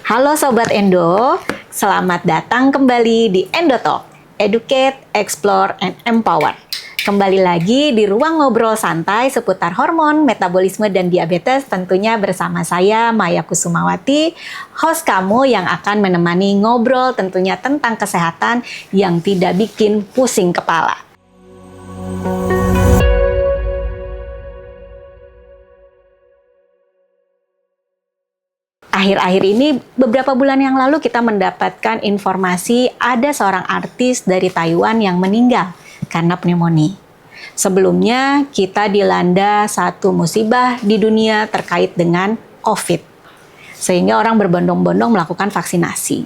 Halo Sobat Endo, selamat datang kembali di Endotalk, Educate, Explore, and Empower. Kembali lagi di ruang ngobrol santai seputar hormon, metabolisme, dan diabetes, tentunya bersama saya Maya Kusumawati, host kamu yang akan menemani ngobrol tentunya tentang kesehatan yang tidak bikin pusing kepala. Akhir-akhir ini, beberapa bulan yang lalu kita mendapatkan informasi ada seorang artis dari Taiwan yang meninggal karena pneumonia. Sebelumnya, kita dilanda satu musibah di dunia terkait dengan COVID. Sehingga orang berbondong-bondong melakukan vaksinasi.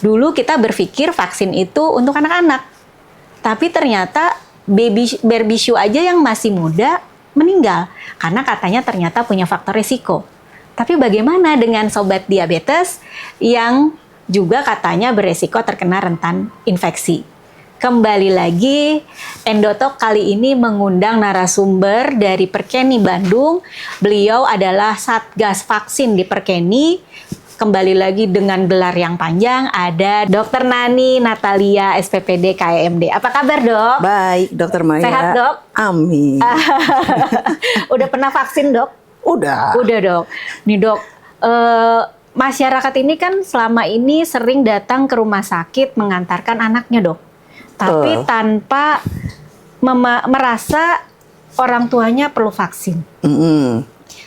Dulu kita berpikir vaksin itu untuk anak-anak. Tapi ternyata baby shoe aja yang masih muda meninggal. Karena katanya ternyata punya faktor risiko. Tapi bagaimana dengan sobat diabetes yang juga katanya beresiko terkena rentan infeksi? Kembali lagi, Endotalk kali ini mengundang narasumber dari Perkeni Bandung. Beliau adalah Satgas Vaksin di Perkeni. Kembali lagi dengan gelar yang panjang, ada Dr. Nani Natalia, SPPD KMD. Apa kabar, Dok? Baik, Dr. Maya. Sehat, Dok? Amin. Udah pernah vaksin, Dok? Udah, Dok. Nih, Dok, masyarakat ini kan selama ini sering datang ke rumah sakit mengantarkan anaknya, Dok. Tapi tanpa merasa orang tuanya perlu vaksin.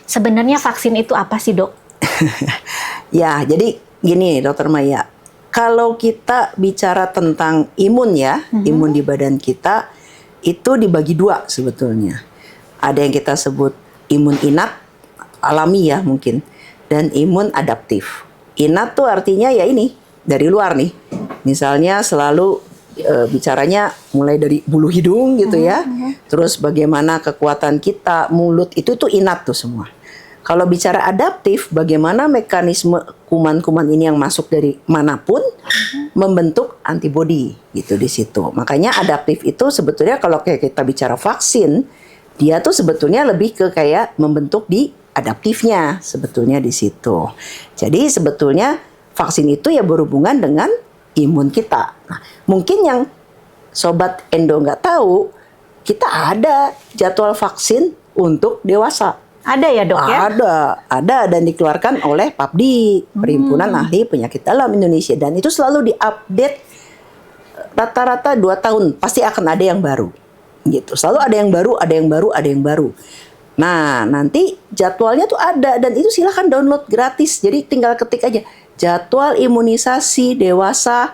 Sebenarnya vaksin itu apa sih, Dok? Ya, jadi gini, Dr. Maya. Kalau kita bicara tentang imun ya, imun di badan kita itu dibagi dua sebetulnya. Ada yang kita sebut imun innate, alami ya mungkin, dan imun adaptif. Innate tuh artinya ya ini, dari luar nih. Misalnya selalu bicaranya mulai dari bulu hidung gitu ya. Terus bagaimana kekuatan kita, mulut, itu tuh innate tuh semua. Kalau bicara adaptif, bagaimana mekanisme kuman-kuman ini yang masuk dari manapun membentuk antibodi gitu di situ. Makanya adaptif itu sebetulnya kalau kayak kita bicara vaksin, dia tuh sebetulnya lebih ke kayak membentuk di adaptifnya sebetulnya di situ. Jadi sebetulnya vaksin itu ya berhubungan dengan imun kita. Nah, mungkin yang Sobat Endo nggak tahu, kita ada jadwal vaksin untuk dewasa. Ada ya, Dok ya? Ada dan dikeluarkan oleh PAPDI, Perhimpunan Ahli Penyakit Dalam Indonesia, dan itu selalu diupdate rata-rata 2 tahun pasti akan ada yang baru. Gitu. Selalu ada yang baru. Nah, nanti jadwalnya tuh ada dan itu silahkan download gratis. Jadi tinggal ketik aja jadwal imunisasi dewasa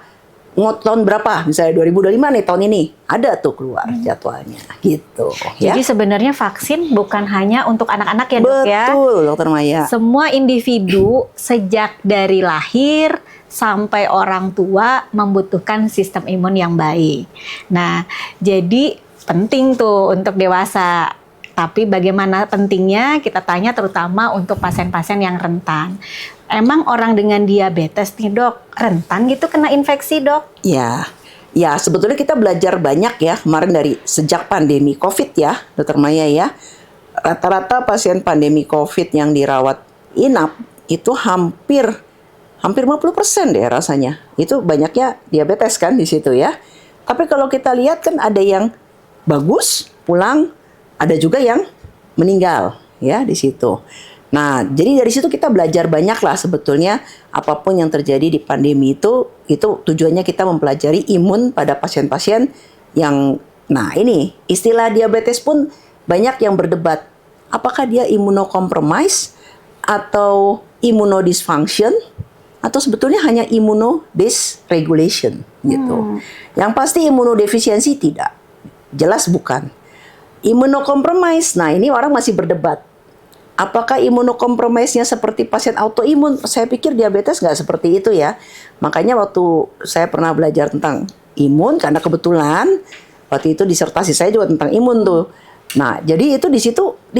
tahun berapa, misalnya 2025 nih tahun ini, ada tuh keluar jadwalnya gitu. Jadi sebenarnya vaksin bukan hanya untuk anak-anak ya, Dok ya? Betul, Dokter Maya. Semua individu sejak dari lahir sampai orang tua membutuhkan sistem imun yang baik. Nah, jadi penting tuh untuk dewasa. Tapi bagaimana pentingnya kita tanya terutama untuk pasien-pasien yang rentan. Emang orang dengan diabetes nih, Dok, rentan gitu kena infeksi, Dok? Ya, sebetulnya kita belajar banyak ya kemarin dari sejak pandemi COVID ya, Dokter Maya ya. Rata-rata pasien pandemi COVID yang dirawat inap itu hampir 50% deh rasanya. Itu banyaknya diabetes kan di situ ya. Tapi kalau kita lihat kan ada yang bagus pulang, ada juga yang meninggal ya di situ. Nah, jadi dari situ kita belajar banyak lah sebetulnya apapun yang terjadi di pandemi itu tujuannya kita mempelajari imun pada pasien-pasien yang, nah ini istilah diabetes pun banyak yang berdebat. Apakah dia immunocompromised atau immunodysfunction atau sebetulnya hanya immunodysregulation gitu. Yang pasti imunodefisiensi tidak. Jelas bukan. Immunocompromised, nah ini orang masih berdebat. Apakah imunocompromise-nya seperti pasien autoimun? Saya pikir diabetes nggak seperti itu ya. Makanya waktu saya pernah belajar tentang imun, karena kebetulan waktu itu disertasi saya juga tentang imun tuh. Nah, jadi itu di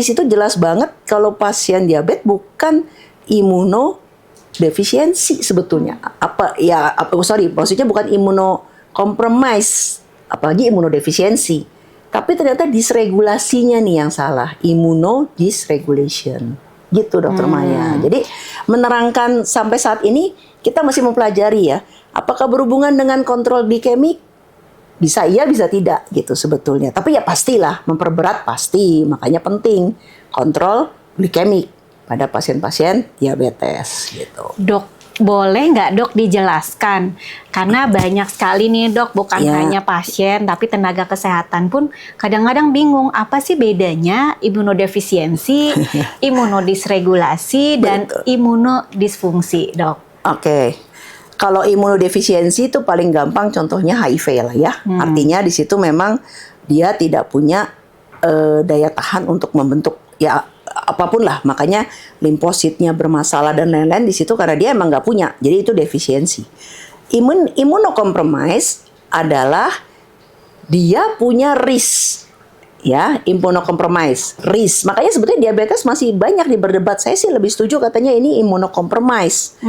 situ jelas banget kalau pasien diabetes bukan imunodefisiensi sebetulnya. Maksudnya bukan immunocompromise, apalagi imunodefisiensi. Tapi ternyata disregulasinya nih yang salah, immunodysregulation. Gitu Dokter Maya. Jadi menerangkan sampai saat ini kita masih mempelajari ya, apakah berhubungan dengan kontrol glikemik? Bisa iya, bisa tidak gitu sebetulnya. Tapi ya pastilah memperberat pasti, makanya penting kontrol glikemik pada pasien-pasien diabetes gitu. Dok, boleh nggak dok dijelaskan? Karena banyak sekali nih dok, bukan Ya. hanya pasien, tapi tenaga kesehatan pun kadang-kadang bingung apa sih bedanya imunodefisiensi, imunodisregulasi, dan imunodisfungsi dok. Oke. Kalau imunodefisiensi itu paling gampang contohnya HIV lah ya. Artinya di situ memang dia tidak punya daya tahan untuk membentuk ya apapun lah. Makanya limfositnya bermasalah dan lain-lain di situ karena dia emang nggak punya. Jadi itu defisiensi. Imunokompromis adalah dia punya risk ya, imunokompromis, risk. Makanya sebetulnya diabetes masih banyak berdebat. Saya sih lebih setuju katanya ini imunokompromis.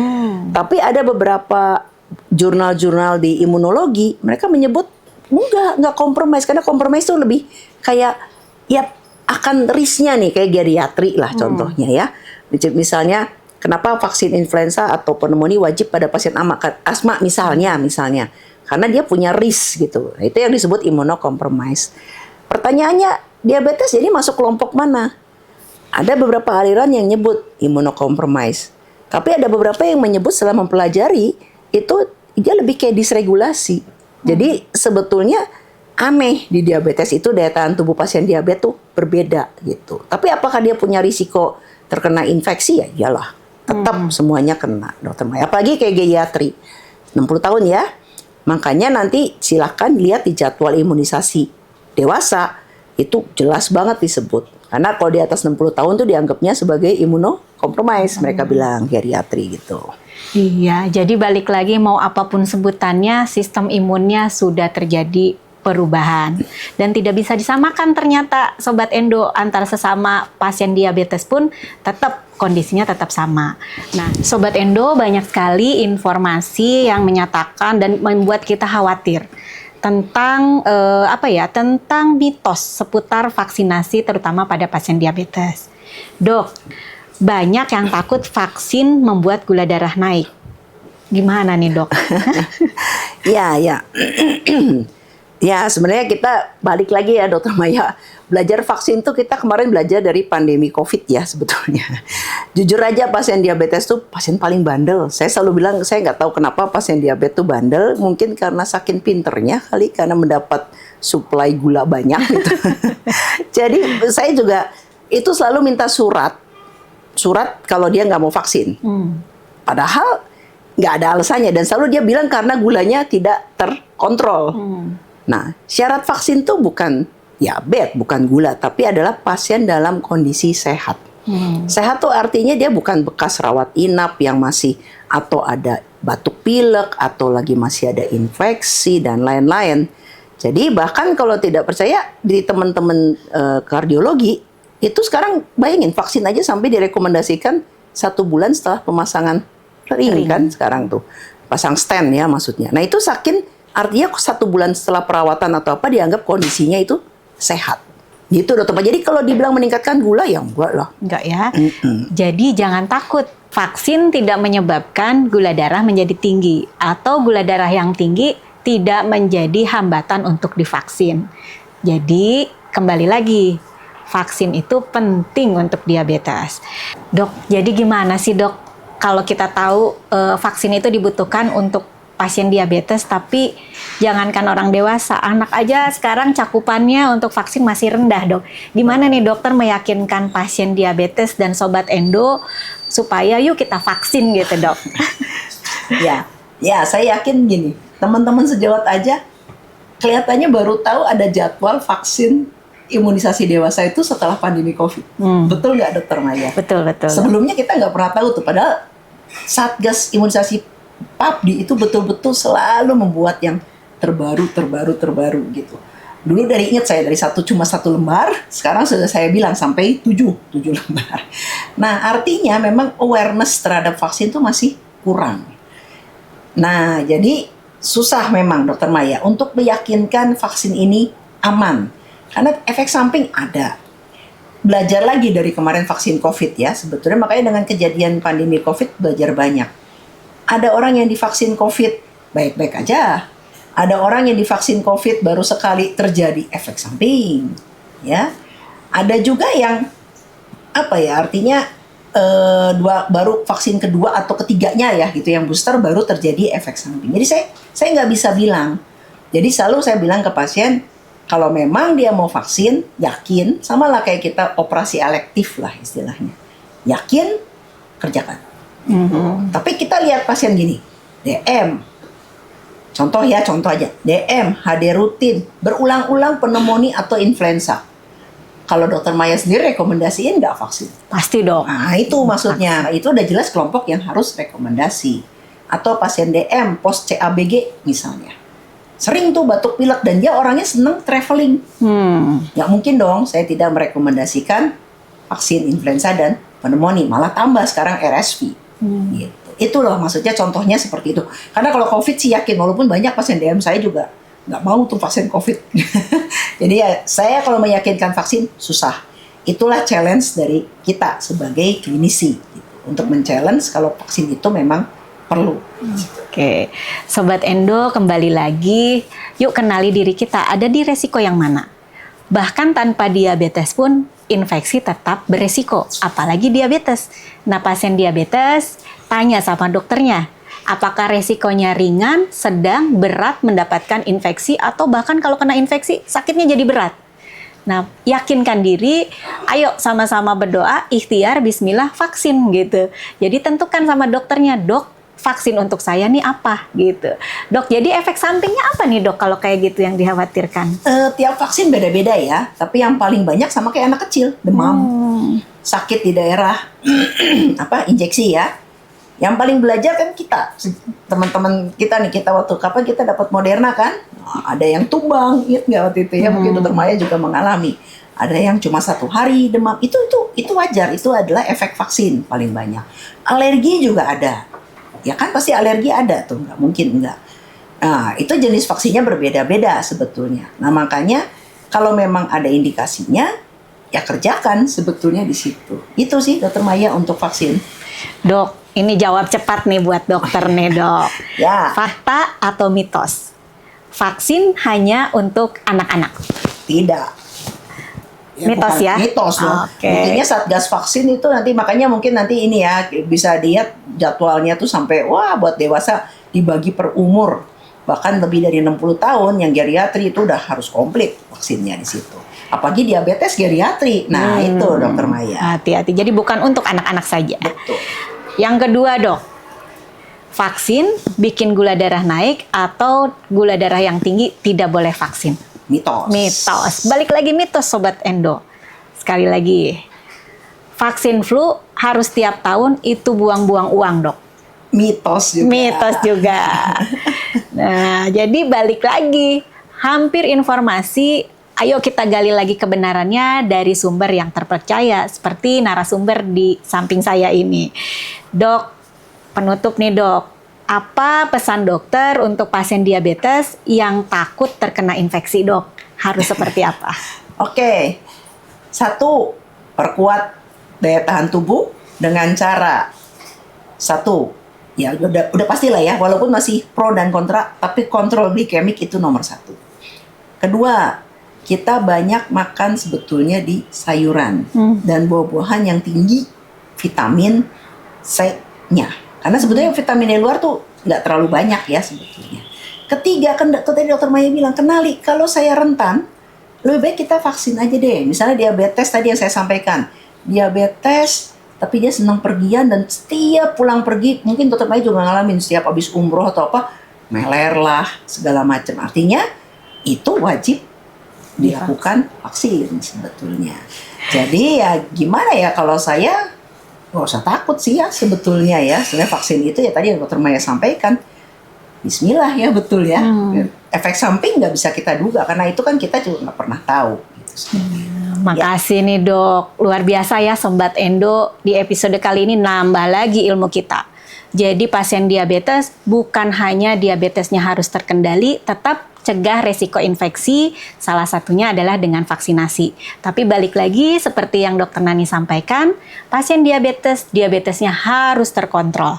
Tapi ada beberapa jurnal-jurnal di imunologi, mereka menyebut nggak kompromis, karena kompromis itu lebih kayak ya akan risknya nih kayak geriatri lah contohnya ya. Misalnya kenapa vaksin influenza atau pneumonia wajib pada pasien asma misalnya karena dia punya risk gitu. Nah, itu yang disebut imunokompromis. Pertanyaannya, diabetes jadi masuk kelompok mana? Ada beberapa aliran yang nyebut imunokompromis. Tapi ada beberapa yang menyebut setelah mempelajari, itu dia lebih kayak disregulasi. Jadi sebetulnya aneh di diabetes itu daya tahan tubuh pasien diabetes tuh berbeda gitu. Tapi apakah dia punya risiko terkena infeksi? Ya iyalah. Tetap semuanya kena, Dokter Maya. Apalagi kayak geriatri. 60 tahun ya. Makanya nanti silakan lihat di jadwal imunisasi dewasa itu jelas banget disebut. Karena kalau di atas 60 tahun tuh dianggapnya sebagai imunokompromis, mereka bilang geriatri gitu. Iya, jadi balik lagi mau apapun sebutannya, sistem imunnya sudah terjadi perubahan. Dan tidak bisa disamakan ternyata Sobat Endo, antara sesama pasien diabetes pun tetap kondisinya tetap sama. Nah, Sobat Endo, banyak sekali informasi yang menyatakan dan membuat kita khawatir tentang tentang mitos seputar vaksinasi terutama pada pasien diabetes. Dok, banyak yang takut vaksin membuat gula darah naik. Gimana nih, Dok? Ya. Ya, sebenarnya kita balik lagi ya, Dokter Maya. Belajar vaksin tuh kita kemarin belajar dari pandemi COVID ya sebetulnya. Jujur aja pasien diabetes tuh pasien paling bandel. Saya selalu bilang, saya nggak tahu kenapa pasien diabetes tuh bandel. Mungkin karena saking pinternya kali, karena mendapat suplai gula banyak gitu. Jadi saya juga itu selalu minta surat kalau dia nggak mau vaksin. Padahal nggak ada alasannya. Dan selalu dia bilang karena gulanya tidak terkontrol. Nah, syarat vaksin tuh bukan diabetes, bukan gula, tapi adalah pasien dalam kondisi sehat. Sehat tuh artinya dia bukan bekas rawat inap yang masih atau ada batuk pilek atau lagi masih ada infeksi dan lain-lain. Jadi bahkan kalau tidak percaya di teman-teman kardiologi itu sekarang bayangin vaksin aja sampai direkomendasikan 1 bulan setelah pemasangan ring kan sekarang tuh pasang stent ya maksudnya. Nah itu saking artinya 1 bulan setelah perawatan atau apa dianggap kondisinya itu sehat. Gitu Dokter. Jadi kalau dibilang meningkatkan gula ya enggak lah. Enggak ya. Jadi jangan takut. Vaksin tidak menyebabkan gula darah menjadi tinggi atau gula darah yang tinggi tidak menjadi hambatan untuk divaksin. Jadi kembali lagi, vaksin itu penting untuk diabetes. Dok, jadi gimana sih dok kalau kita tahu vaksin itu dibutuhkan untuk pasien diabetes, tapi jangankan orang dewasa, anak aja sekarang cakupannya untuk vaksin masih rendah, dok. Gimana nih dokter meyakinkan pasien diabetes dan Sobat Endo supaya yuk kita vaksin gitu, dok? Ya, saya yakin gini, teman-teman sejawat aja kelihatannya baru tahu ada jadwal vaksin imunisasi dewasa itu setelah pandemi COVID. Betul nggak, Dokter Maya? Betul. Sebelumnya kita nggak pernah tahu tuh, padahal Satgas Imunisasi PAPDI itu betul-betul selalu membuat yang terbaru gitu. Dulu ingat saya dari cuma satu lembar, sekarang sudah saya bilang sampai 7 lembar. Nah, artinya memang awareness terhadap vaksin itu masih kurang. Nah, jadi susah memang Dokter Maya untuk meyakinkan vaksin ini aman. Karena efek samping ada. belajar lagi dari kemarin vaksin COVID ya. Sebetulnya makanya dengan kejadian pandemi COVID belajar banyak. Ada orang yang divaksin COVID baik-baik aja. Ada orang yang divaksin COVID baru sekali terjadi efek samping, ya. Ada juga yang artinya baru vaksin kedua atau ketiganya ya gitu, yang booster baru terjadi efek samping. Jadi saya nggak bisa bilang. Jadi selalu saya bilang ke pasien, kalau memang dia mau vaksin, yakin, sama lah kayak kita operasi elektif lah istilahnya. Yakin, kerjakan. Tapi kita lihat pasien gini, DM. Contoh aja, DM, HD rutin, berulang-ulang pneumonia atau influenza. Kalau dokter Maya sendiri rekomendasiin nggak vaksin? Pasti dong. Nah itu maksudnya, itu udah jelas kelompok yang harus rekomendasi. Atau pasien DM, post CABG misalnya. Sering tuh batuk pilek dan dia orangnya seneng traveling. Nggak mungkin dong saya tidak merekomendasikan vaksin influenza dan pneumonia. Malah tambah sekarang RSV. Gitu. Itu loh maksudnya, contohnya seperti itu. Karena kalau COVID sih yakin, walaupun banyak pasien DM saya juga nggak mau tuh vaksin COVID. Jadi ya saya kalau meyakinkan vaksin susah. Itulah challenge dari kita sebagai klinisi gitu, untuk men-challenge kalau vaksin itu memang perlu. Oke, Sobat Endo kembali lagi. Yuk kenali diri kita, ada di resiko yang mana? Bahkan tanpa diabetes pun infeksi tetap beresiko, apalagi diabetes. Nah, pasien diabetes tanya sama dokternya, apakah resikonya ringan, sedang, berat mendapatkan infeksi, atau bahkan kalau kena infeksi sakitnya jadi berat. Nah, yakinkan diri, ayo sama-sama berdoa, ikhtiar, bismillah, vaksin gitu. Jadi tentukan sama dokternya, dok, vaksin untuk saya nih apa gitu. Dok, jadi efek sampingnya apa nih dok kalau kayak gitu yang dikhawatirkan? Tiap vaksin beda-beda ya, tapi yang paling banyak sama kayak anak kecil, demam, sakit di daerah injeksi ya. Yang paling belajar kan kita, teman-teman kita nih, kita waktu kapan kita dapat Moderna kan, ada yang tumbang, ingat nggak waktu itu ya, mungkin dokter Maya juga mengalami. Ada yang cuma 1 hari demam, itu wajar, itu adalah efek vaksin paling banyak. Alergi juga ada. Ya kan pasti alergi ada tuh, nggak mungkin enggak. Nah, itu jenis vaksinnya berbeda-beda sebetulnya. Nah, makanya kalau memang ada indikasinya, ya kerjakan sebetulnya di situ. Itu sih dokter Maya untuk vaksin. Dok, ini jawab cepat nih buat dokter nih dok. Ya. Fakta atau mitos? Vaksin hanya untuk anak-anak? Tidak. Mitos ya? Mitos loh. Intinya Satgas vaksin itu nanti, makanya mungkin nanti ini ya bisa lihat jadwalnya tuh sampai buat dewasa dibagi per umur. Bahkan lebih dari 60 tahun yang geriatri itu udah harus komplit vaksinnya di situ. Apalagi diabetes geriatri. Nah, itu dokter Maya. Hati-hati. Jadi bukan untuk anak-anak saja. Betul. Yang kedua, dok. Vaksin bikin gula darah naik atau gula darah yang tinggi tidak boleh vaksin? Mitos. Balik lagi mitos Sobat Endo. Sekali lagi. Vaksin flu harus tiap tahun, itu buang-buang uang, dok. Mitos juga. Nah, jadi balik lagi. Hampir informasi, ayo kita gali lagi kebenarannya dari sumber yang terpercaya. Seperti narasumber di samping saya ini. Dok, penutup nih dok. Apa pesan dokter untuk pasien diabetes yang takut terkena infeksi, dok? Harus seperti apa? Oke. 1, perkuat daya tahan tubuh dengan cara 1, ya udah pastilah ya, walaupun masih pro dan kontra, tapi kontrol glikemik itu nomor 1. Kedua, kita banyak makan sebetulnya di sayuran dan buah-buahan yang tinggi vitamin C-nya. Karena sebetulnya vitamin di luar tuh nggak terlalu banyak ya sebetulnya. Ketiga, tadi dokter Maya bilang, kenali kalau saya rentan, lebih baik kita vaksin aja deh. Misalnya diabetes tadi yang saya sampaikan, diabetes tapi dia senang pergian dan setiap pulang pergi, mungkin dokter Maya juga ngalamin setiap habis umroh atau apa, meler lah segala macam. Artinya itu wajib dilakukan vaksin sebetulnya. Jadi ya gimana ya, kalau saya nggak usah takut sih ya sebetulnya ya. Sebenarnya vaksin itu ya tadi yang dokter Maya sampaikan, bismillah ya, betul ya. Efek samping nggak bisa kita duga karena itu kan kita juga nggak pernah tahu. Makasih nih dok, luar biasa ya Sobat Endo. Di episode kali ini nambah lagi ilmu kita. Jadi pasien diabetes bukan hanya diabetesnya harus terkendali, tetap cegah resiko infeksi, salah satunya adalah dengan vaksinasi. Tapi balik lagi seperti yang Dokter Nani sampaikan, pasien diabetesnya harus terkontrol.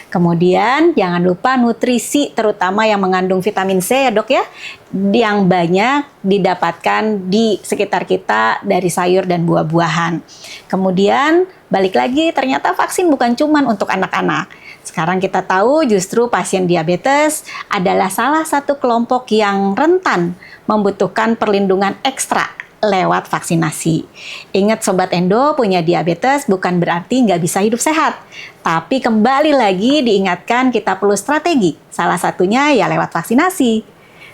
Kemudian jangan lupa nutrisi terutama yang mengandung vitamin C ya dok ya, yang banyak didapatkan di sekitar kita dari sayur dan buah-buahan. Kemudian balik lagi ternyata vaksin bukan cuma untuk anak-anak. Sekarang kita tahu justru pasien diabetes adalah salah satu kelompok yang rentan membutuhkan perlindungan ekstra lewat vaksinasi. Ingat Sobat Endo, punya diabetes bukan berarti nggak bisa hidup sehat. Tapi kembali lagi diingatkan kita perlu strategi. Salah satunya ya lewat vaksinasi.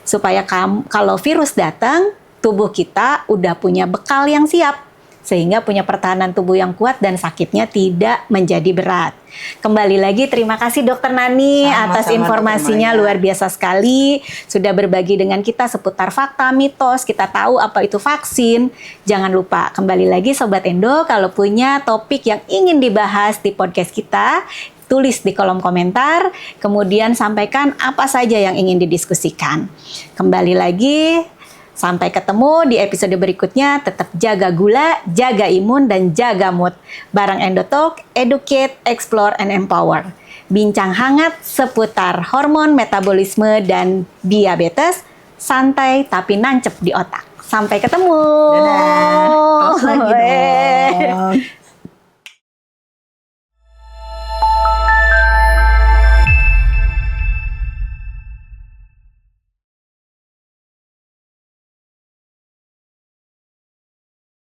Supaya kalau virus datang, tubuh kita udah punya bekal yang siap. Sehingga punya pertahanan tubuh yang kuat dan sakitnya tidak menjadi berat. Kembali lagi terima kasih Dokter Nani atas informasinya luar biasa sekali. Sudah berbagi dengan kita seputar fakta, mitos, kita tahu apa itu vaksin. Jangan lupa kembali lagi Sobat Endo kalau punya topik yang ingin dibahas di podcast kita, tulis di kolom komentar, kemudian sampaikan apa saja yang ingin didiskusikan. Kembali lagi, sampai ketemu di episode berikutnya. Tetap jaga gula, jaga imun, dan jaga mood. Bareng Endotalk, educate, explore, and empower. Bincang hangat seputar hormon, metabolisme, dan diabetes. Santai tapi nancep di otak. Sampai ketemu. Dadah. Tos lagi dong.